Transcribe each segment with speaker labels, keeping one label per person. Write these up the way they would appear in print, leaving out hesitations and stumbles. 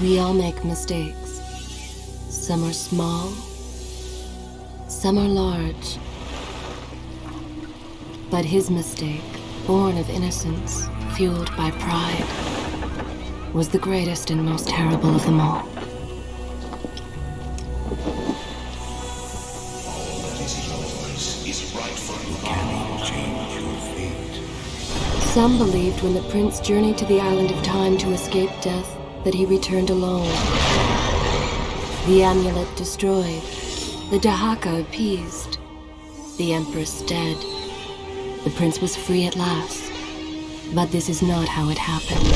Speaker 1: We all make mistakes. Some are small, some are large. But his mistake, born of innocence, fueled by pride, was the greatest and most terrible of them all. Some believed when the prince journeyed to the island of time to escape death, that he returned alone. The amulet destroyed, the Dahaka appeased, the empress dead. The prince was free at last. But this is not how it happened.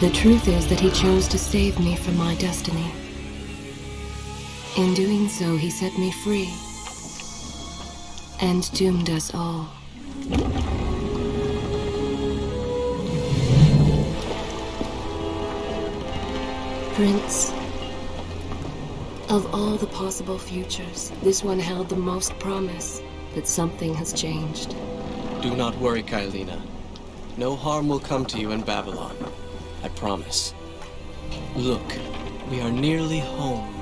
Speaker 1: The truth is that he chose to save me from my destiny. In doing so, he set me free and doomed us all. Prince, of all the possible futures, this one held the most promise that something has changed.
Speaker 2: Do not worry, Kailina. No harm will come to you in Babylon. I promise. Look, we are nearly home.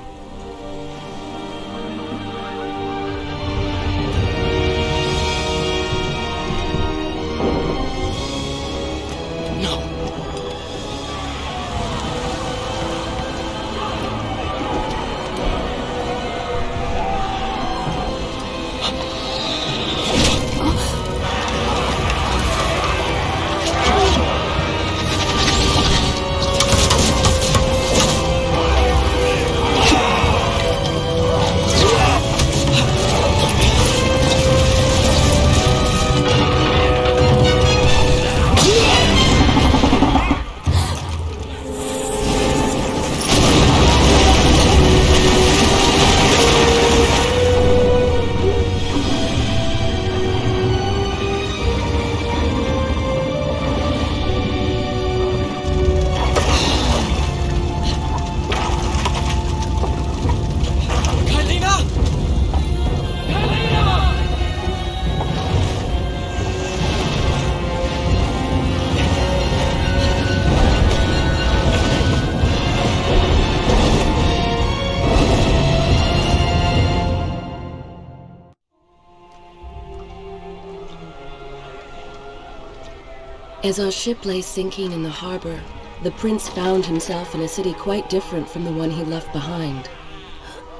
Speaker 1: As our ship lay sinking in the harbor, the prince found himself in a city quite different from the one he left behind.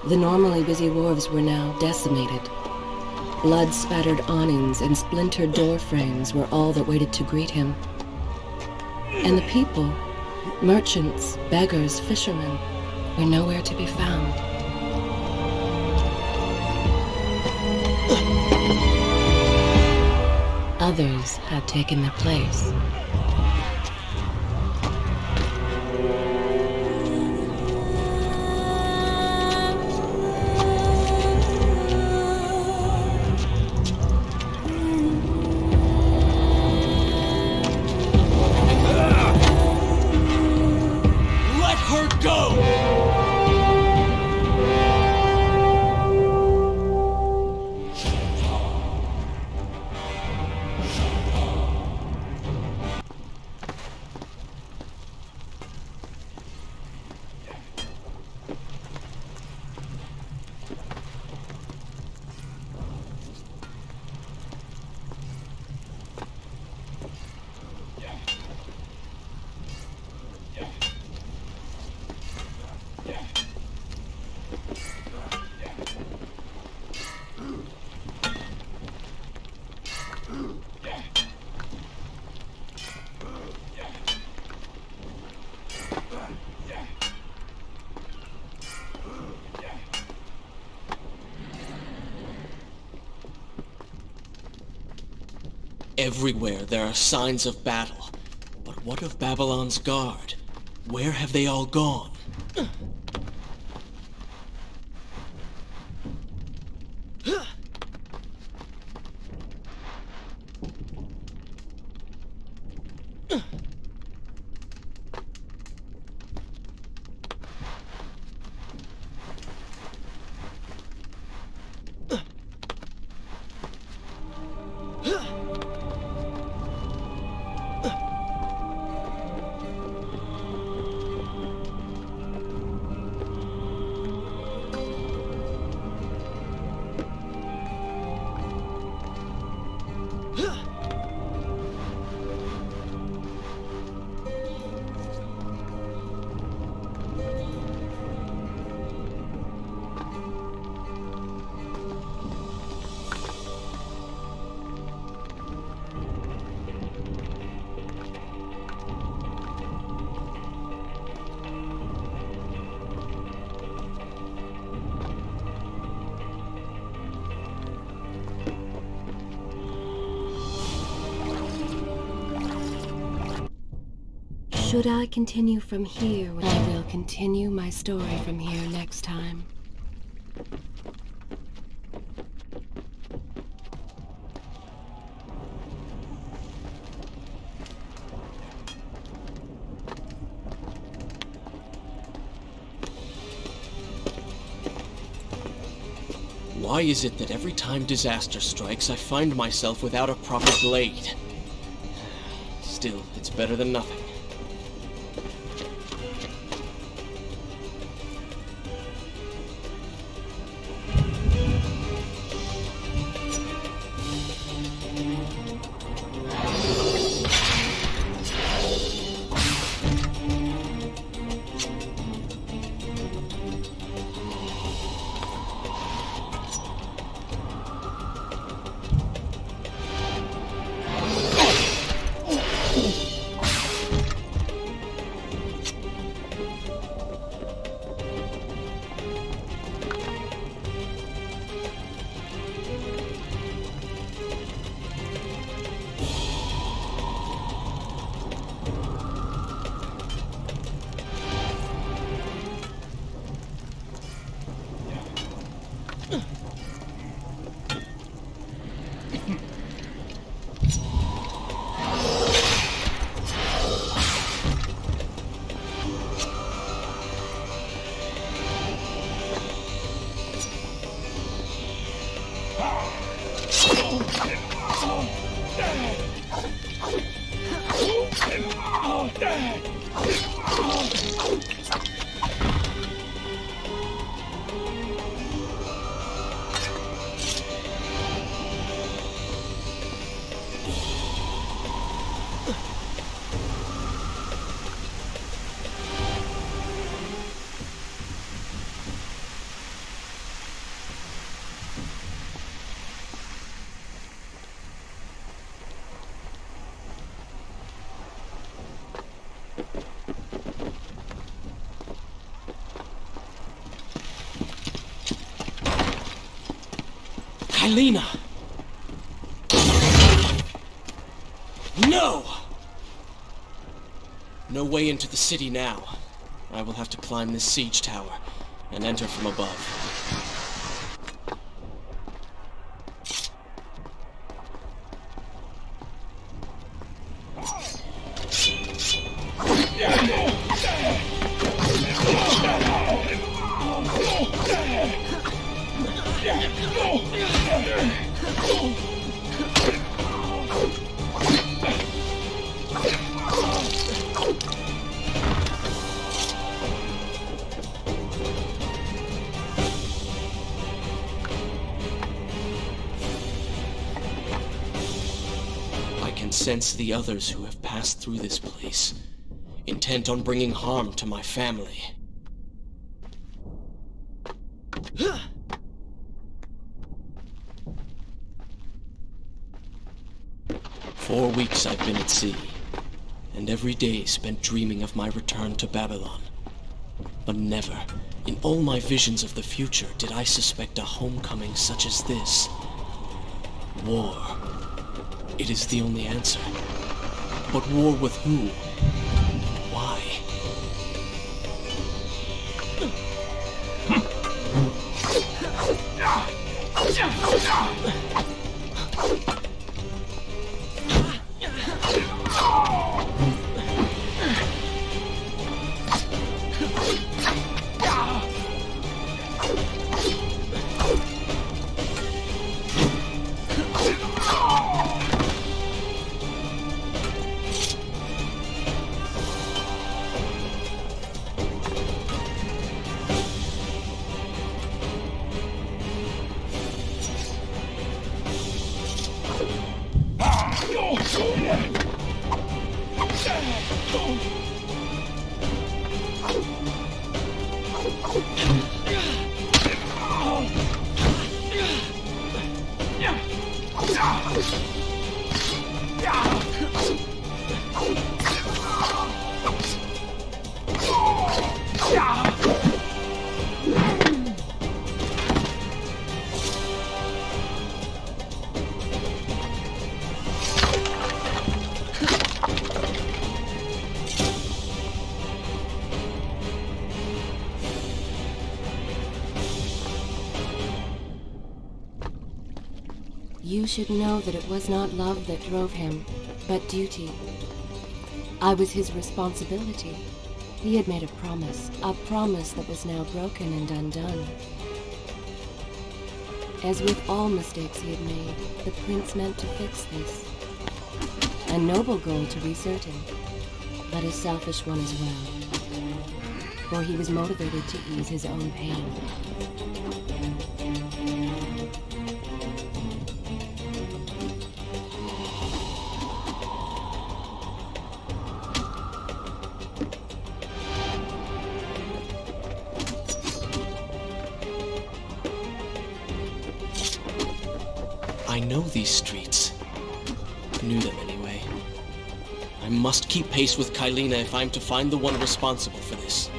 Speaker 1: The normally busy wharves were now decimated. Blood-spattered awnings and splintered door frames were all that waited to greet him. And the people, merchants, beggars, fishermen, were nowhere to be found. Others had taken their place.
Speaker 2: Let her go! Everywhere there are signs of battle. But what of Babylon's guard? Where have they all gone?
Speaker 1: should I continue from here, I will continue my story from here next time.
Speaker 2: Why is it that every time disaster strikes, I find myself without a proper blade? Still, it's better than nothing. Kailina! No! No way into the city now. I will have to climb this siege tower and enter from above. Sense the others who have passed through this place, intent on bringing harm to my family. 4 weeks I've been at sea, and every day spent dreaming of my return to Babylon. But never, in all my visions of the future, did I suspect a homecoming such as this. War. It is the only answer. But war with who? Why?
Speaker 1: You should know that it was not love that drove him, but duty. I was his responsibility. He had made a promise that was now broken and undone. As with all mistakes he had made, the prince meant to fix this. A noble goal to be certain, but a selfish one as well. For he was motivated to ease his own pain.
Speaker 2: I know these streets. Knew them anyway. I must keep pace with Kylina if I'm to find the one responsible for this.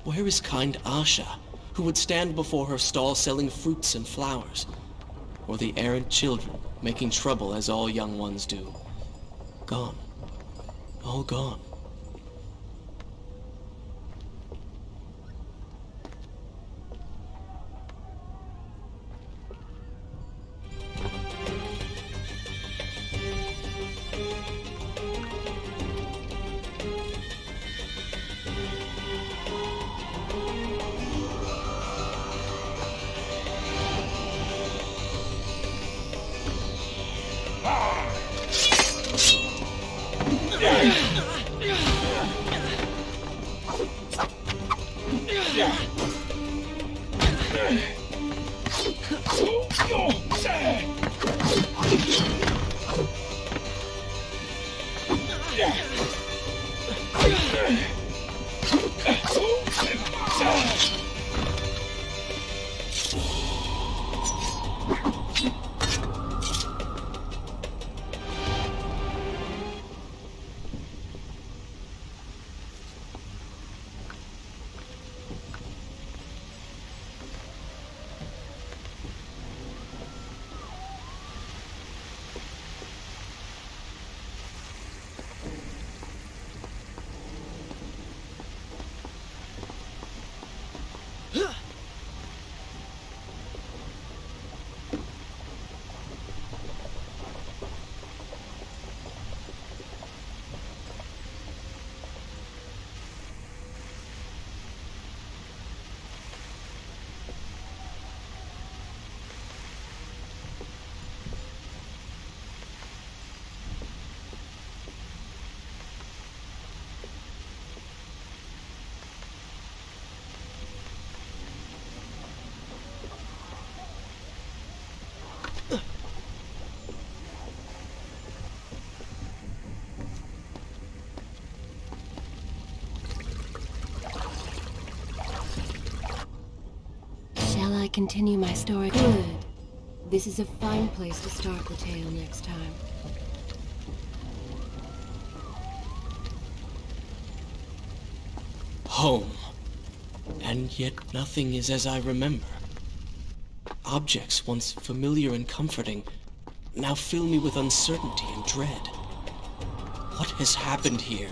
Speaker 2: Where is kind Asha, who would stand before her stall selling fruits and flowers? Or the errant children, making trouble as all young ones do? Gone. All gone.
Speaker 1: Shall I continue my story? Good. This is a fine place to start the tale next time.
Speaker 2: Home. And yet nothing is as I remember. Objects once familiar and comforting now fill me with uncertainty and dread. What has happened here?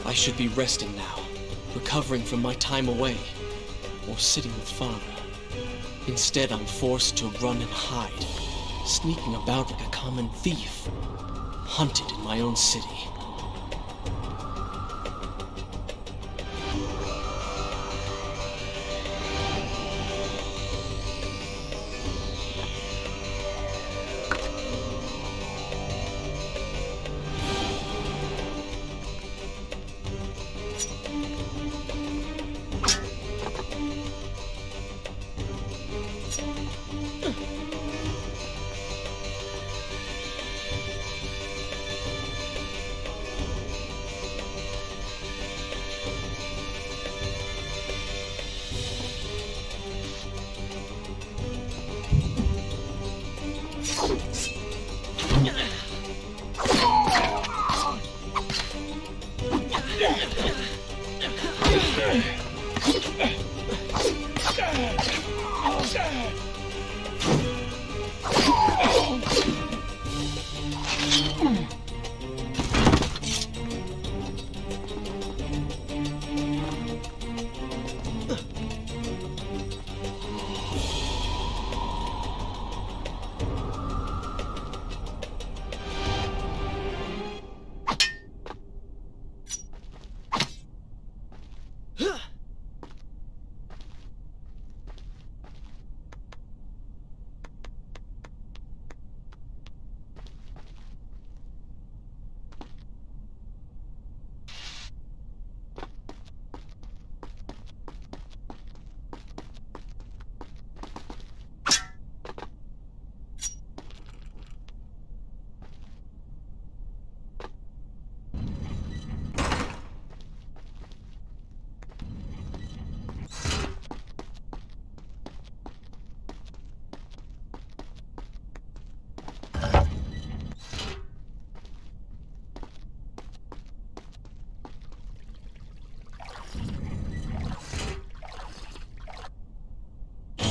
Speaker 2: I should be resting now, recovering from my time away, or sitting with father. Instead, I'm forced to run and hide, sneaking about like a common thief, hunted in my own city.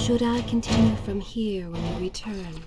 Speaker 1: Should I continue from here when we return?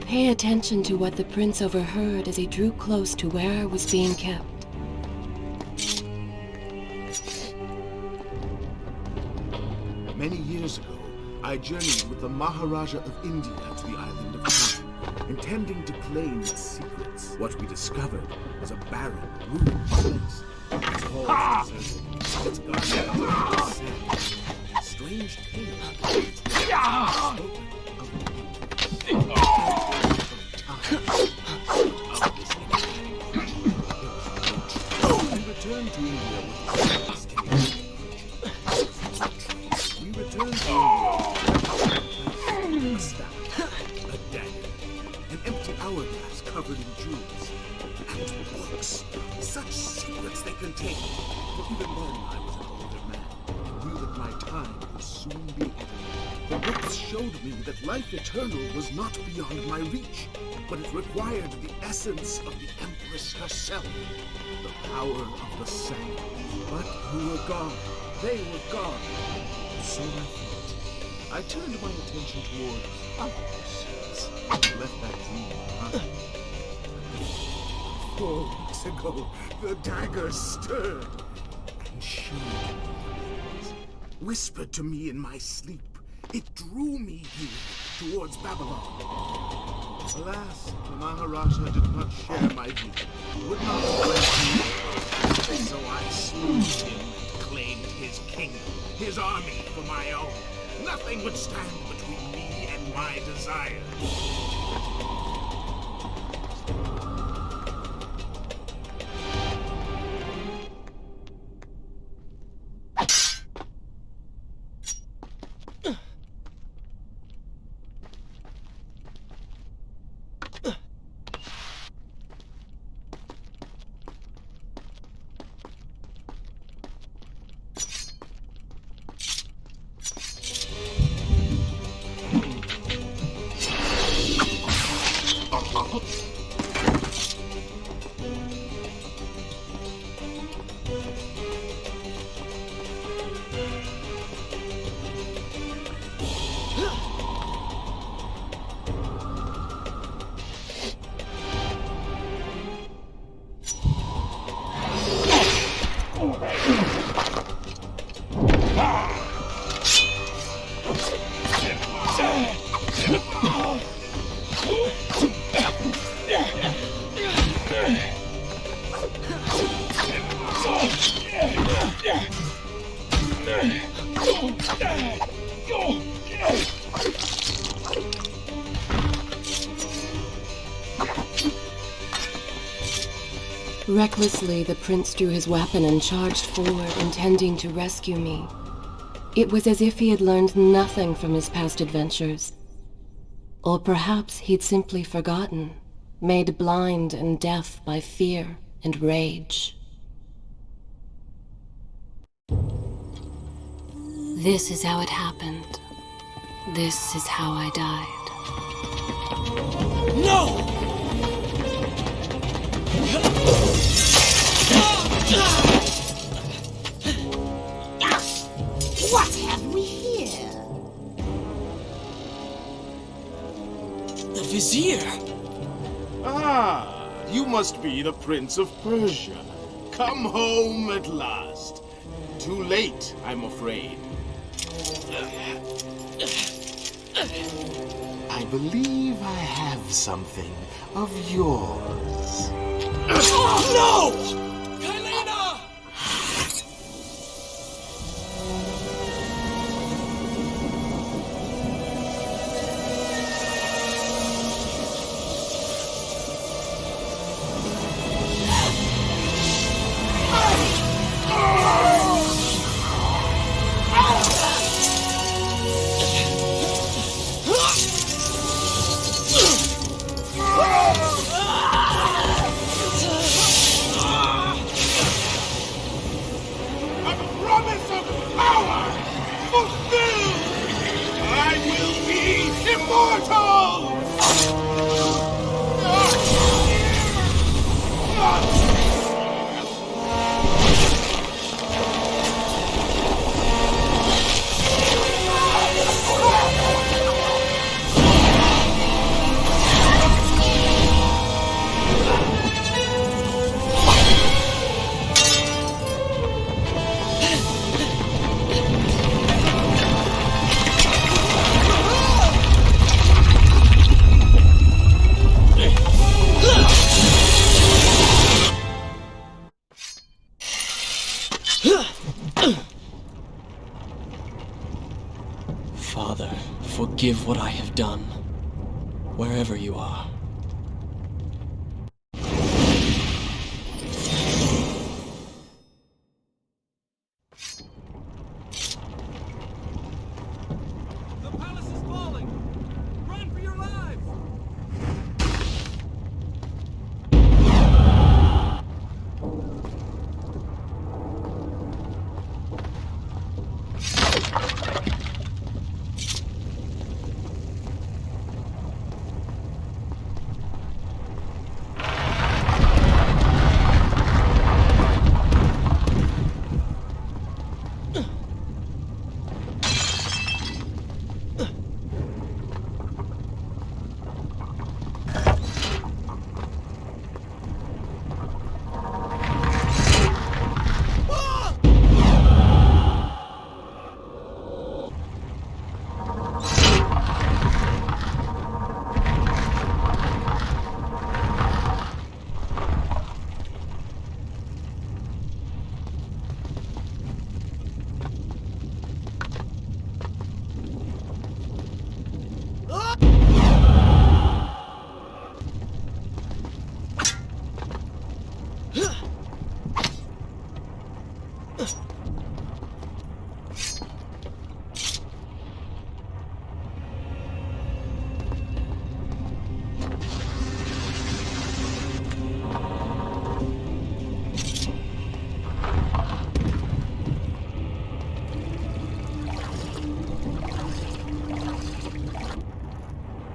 Speaker 1: Pay attention to what the prince overheard as he drew close to where I was being kept.
Speaker 3: Many years ago, I journeyed with the Maharaja of India to the island of Kam, intending to claim its secrets. What we discovered was a barren, ruined place. Its halls deserted, its gardens sad. Strange tales we returned to India with a staff, a dagger, an empty hourglass covered in jewels, and books. Such secrets they contained. For even then I was an older man and knew that my time would soon be ended. The books showed me that life eternal was not beyond my reach, but it required the essence of the Empress herself, the power of the sun. But you were gone. They were gone. So I thought. I turned my attention towards other pursuits and left that dream behind. 4 weeks ago, the dagger stirred and showed me, whispered to me in my sleep. It drew me here, towards Babylon. Alas, the Maharaja did not share my view, would not bless me. So I slew him and claimed his kingdom, his army for my own. Nothing would stand between me and my desire.
Speaker 1: Recklessly, the prince drew his weapon and charged forward, intending to rescue me. It was as if he had learned nothing from his past adventures. Or perhaps he'd simply forgotten, made blind and deaf by fear and rage. This is how it happened. This is how I died.
Speaker 2: No!
Speaker 4: What have we here?
Speaker 2: The Vizier!
Speaker 3: Ah, you must be the Prince of Persia. Come home at last. Too late, I'm afraid. I believe I have something of yours.
Speaker 2: No! Kailina! Father, forgive what I have done, wherever you are.
Speaker 3: The palace is falling! Run for your lives!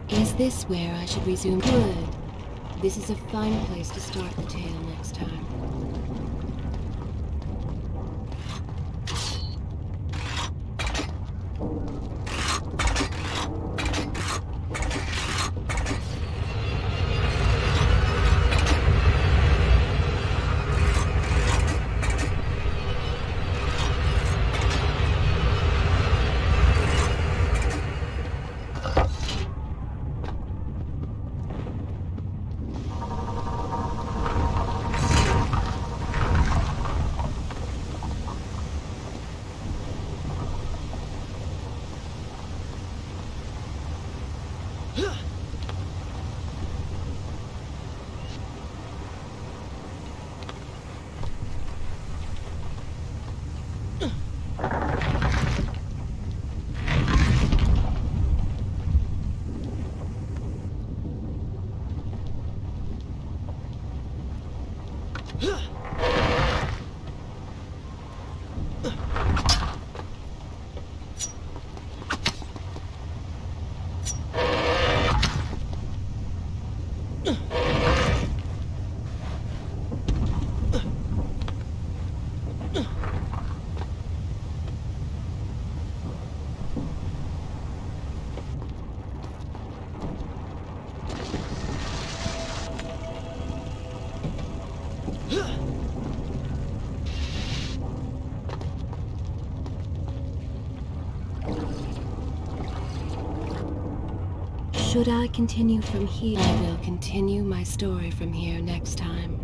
Speaker 1: Is this where I should resume? Good. This is a fine place to start the tale next time. Should I continue from here? I will continue my story from here next time.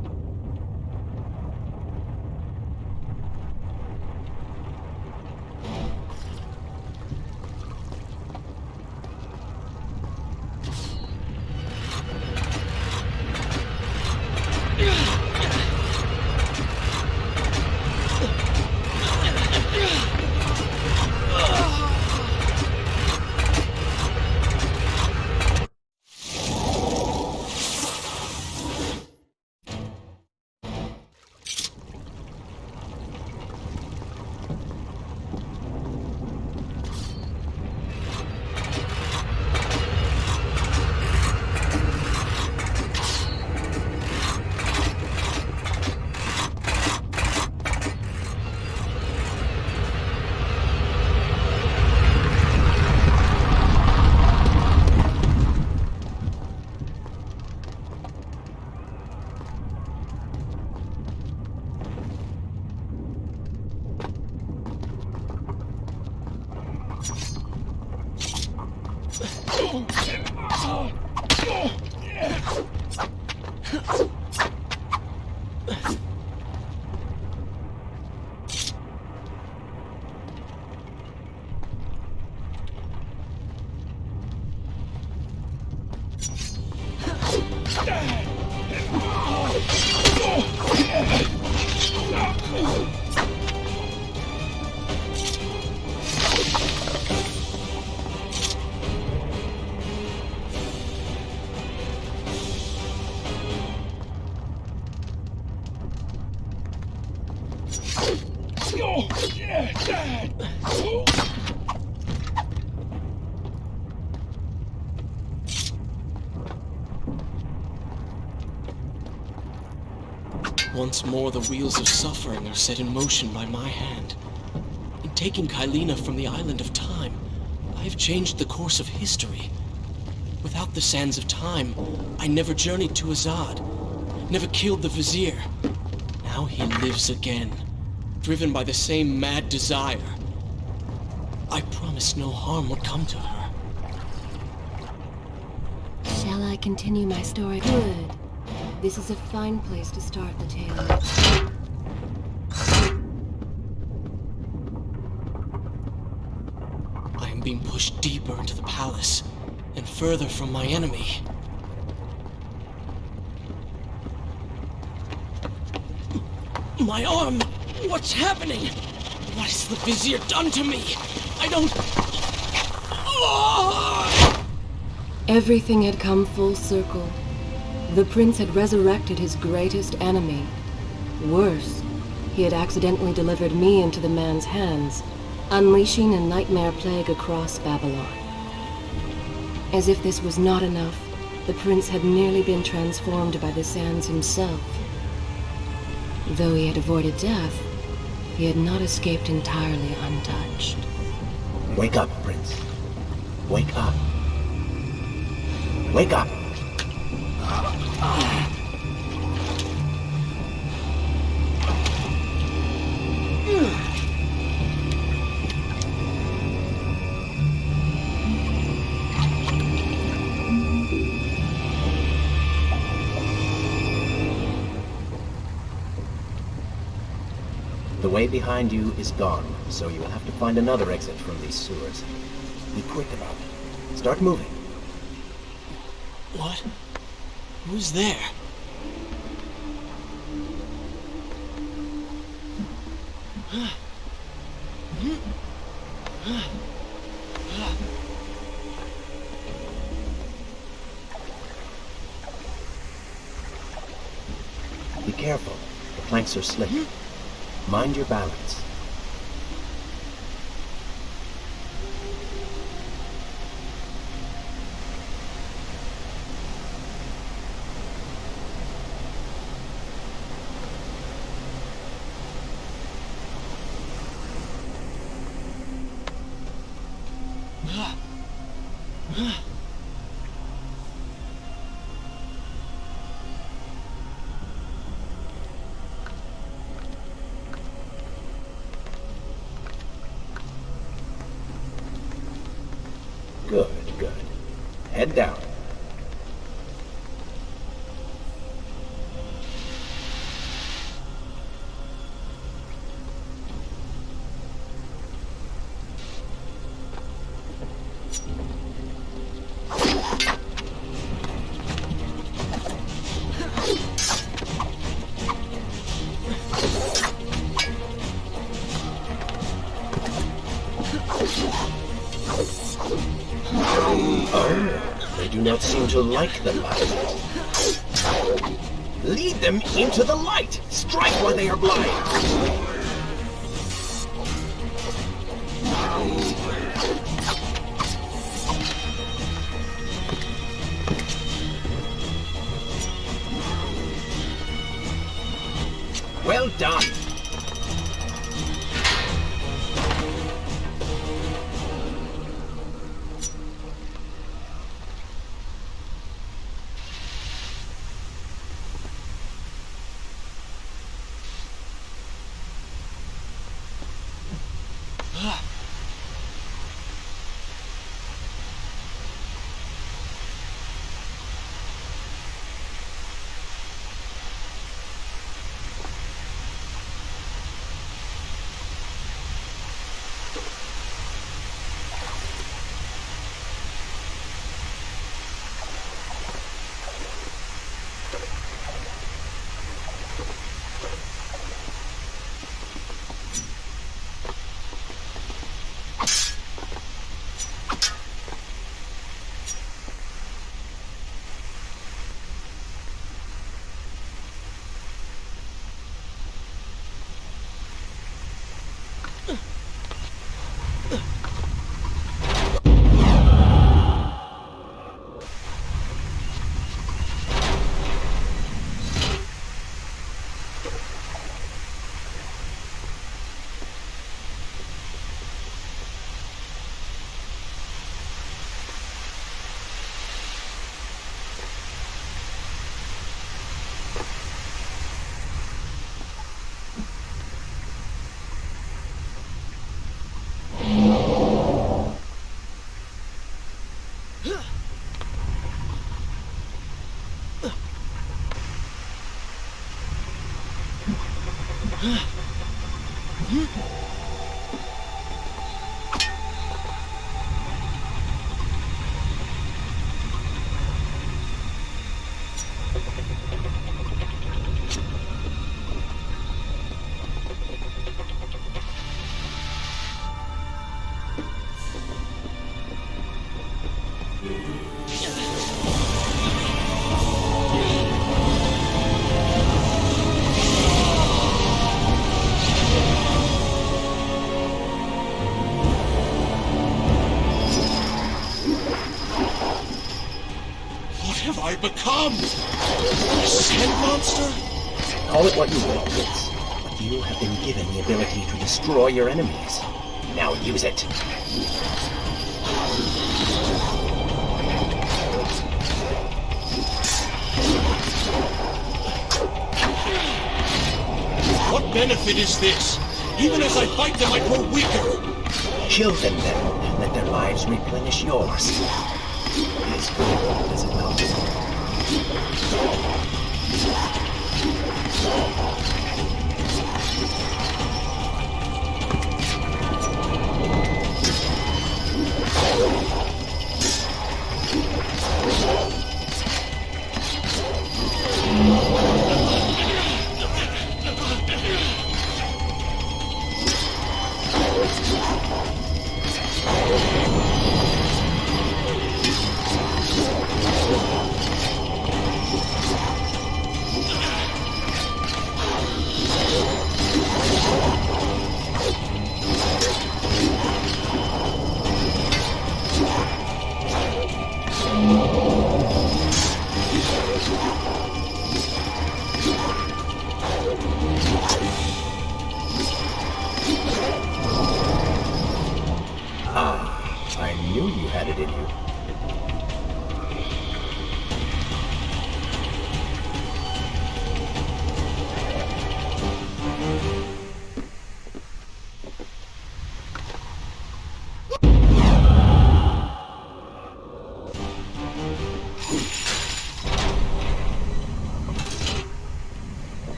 Speaker 2: Once more the wheels of suffering are set in motion by my hand. In taking Kylina from the island of time, I have changed the course of history. Without the sands of time, I never journeyed to Azad, never killed the Vizier. Now he lives again, driven by the same mad desire. I promised no harm would come to her.
Speaker 1: Shall I continue my story? Good. This is a fine place to start the tale.
Speaker 2: I am being pushed deeper into the palace, and further from my enemy. My arm! What's happening? What has the Vizier done to me? I don't... Oh!
Speaker 1: Everything had come full circle. The prince had resurrected his greatest enemy. Worse, he had accidentally delivered me into the man's hands, unleashing a nightmare plague across Babylon. As if this was not enough, the prince had nearly been transformed by the sands himself. Though he had avoided death, he had not escaped entirely untouched.
Speaker 5: Wake up, Prince. Wake up. Wake up! The way behind you is gone, so you will have to find another exit from these sewers. Be quick about it. Start moving.
Speaker 2: What? Who's there?
Speaker 5: Be careful. The planks are slick. Mind your balance. Good, good. Head down. They do not seem to like the light. Lead them into the light! Strike while they are blind! Well done!
Speaker 2: What have I become? A sand monster?
Speaker 5: Call it what you will, Prince, but you have been given the ability to destroy your enemies. Now use it.
Speaker 2: What benefit is this? Even as I fight them, I grow weaker.
Speaker 5: Kill them then. Let their lives replenish yours. It is good, is it not? I knew you had it in you.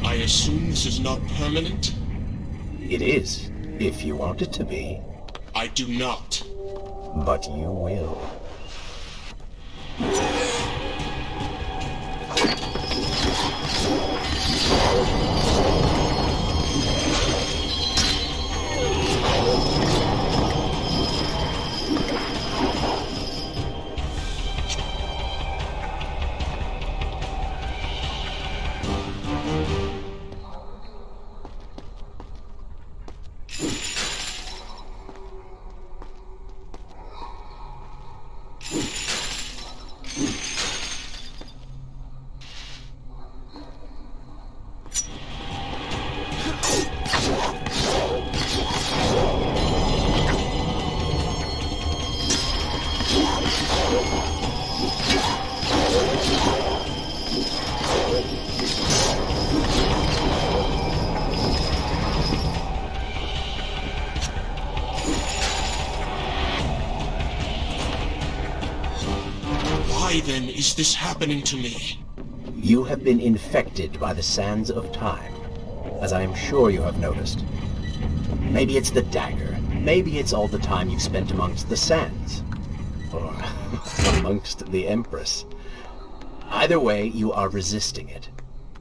Speaker 2: I assume this is not permanent?
Speaker 5: It is, if you want it to be.
Speaker 2: I do not.
Speaker 5: But you will.
Speaker 2: Why then is this happening to me?
Speaker 5: You have been infected by the sands of time, as I am sure you have noticed. Maybe it's the dagger. Maybe it's all the time you've spent amongst the sands. Or amongst the Empress. Either way, you are resisting it.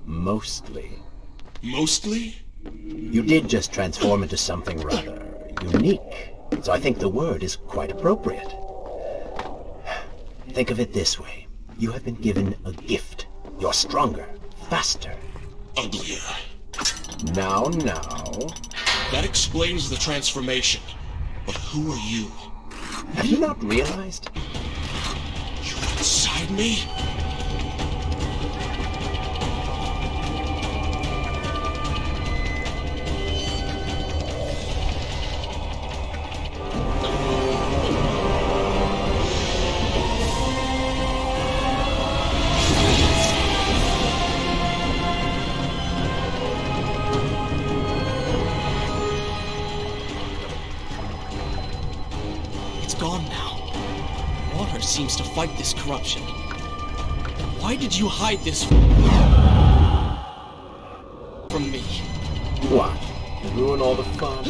Speaker 5: Mostly.
Speaker 2: Mostly?
Speaker 5: You did just transform into something rather unique, so I think the word is quite appropriate. Think of it this way. You have been given a gift. You're stronger, faster.
Speaker 2: Uglier.
Speaker 5: Now.
Speaker 2: That explains the transformation. But who are you?
Speaker 5: Have you not realized?
Speaker 2: You're inside me? gone now. Water seems to fight this corruption. Why did you hide this from me?
Speaker 5: What? Ruin all the fun?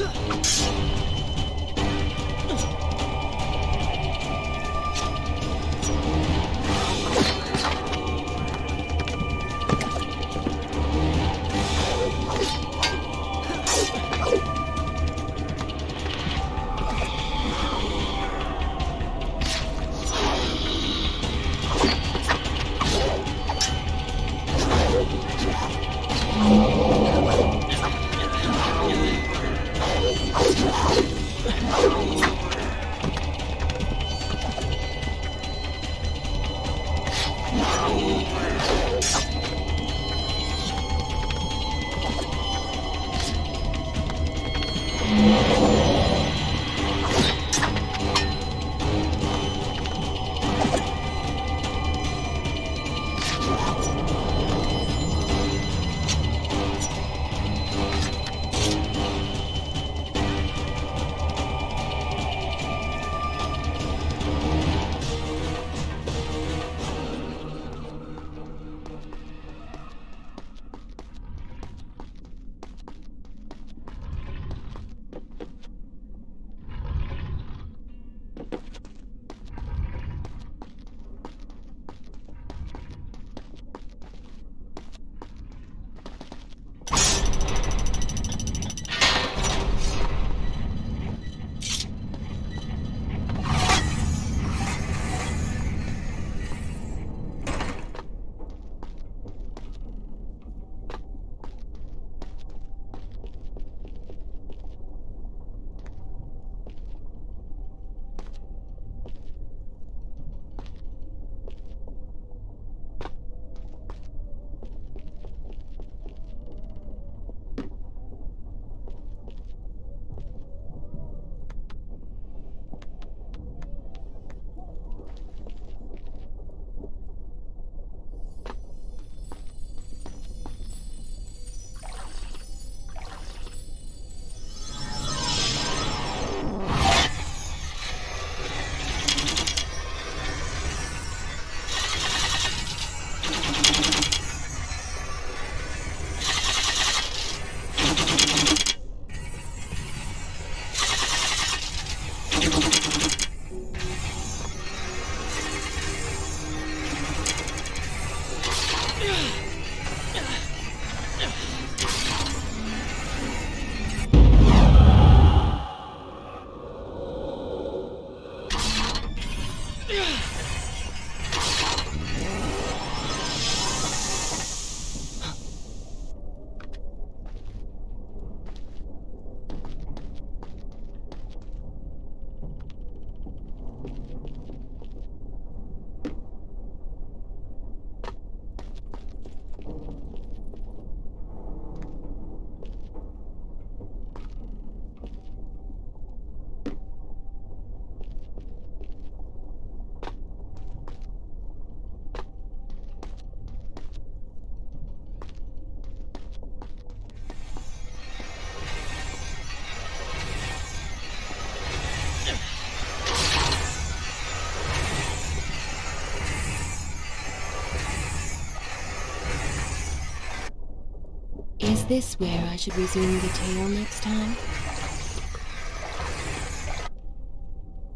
Speaker 1: Is this where I should resume the tale next time?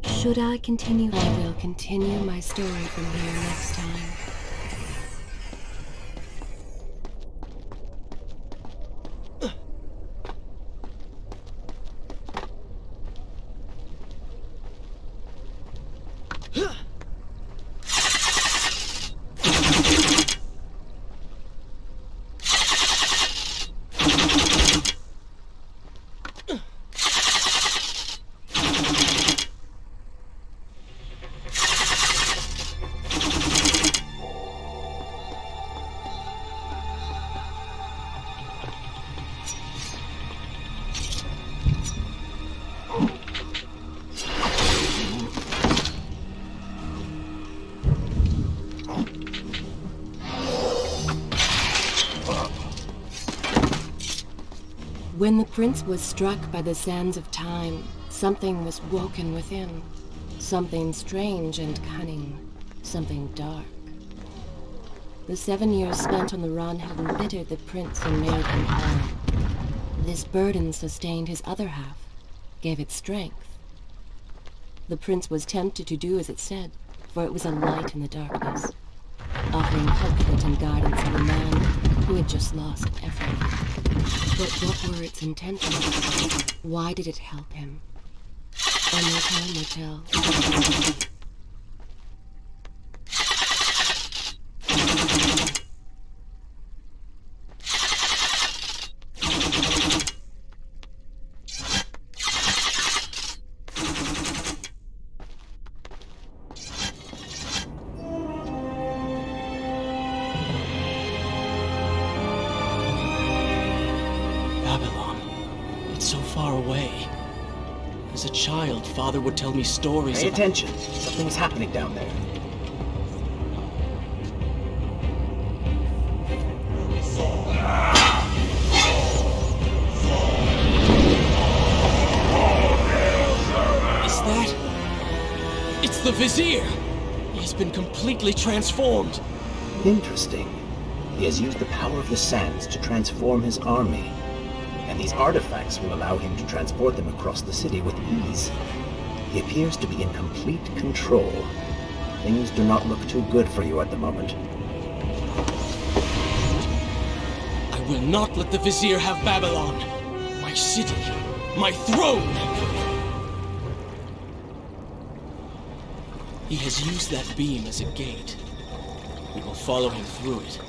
Speaker 1: Should I continue? I will continue my story from here next time. When the prince was struck by the sands of time, something was woken within. Something strange and cunning. Something dark. The 7 years spent on the run had embittered the prince and made him hollow. This burden sustained his other half, gave it strength. The prince was tempted to do as it said, for it was a light in the darkness, offering comfort and guidance to a man who had just lost everything. But what were its intentions? Why did it help him? Only time will tell.
Speaker 2: As a child, Father would tell me stories
Speaker 5: Pay
Speaker 2: about...
Speaker 5: attention. Something's happening down there.
Speaker 2: Is that... It's the Vizier! He has been completely transformed.
Speaker 5: Interesting. He has used the power of the sands to transform his army. And these artifacts will allow him to transport them across the city with ease. He appears to be in complete control. Things do not look too good for you at the moment.
Speaker 2: I will not let the Vizier have Babylon. My city. My throne! He has used that beam as a gate. We will follow him through it.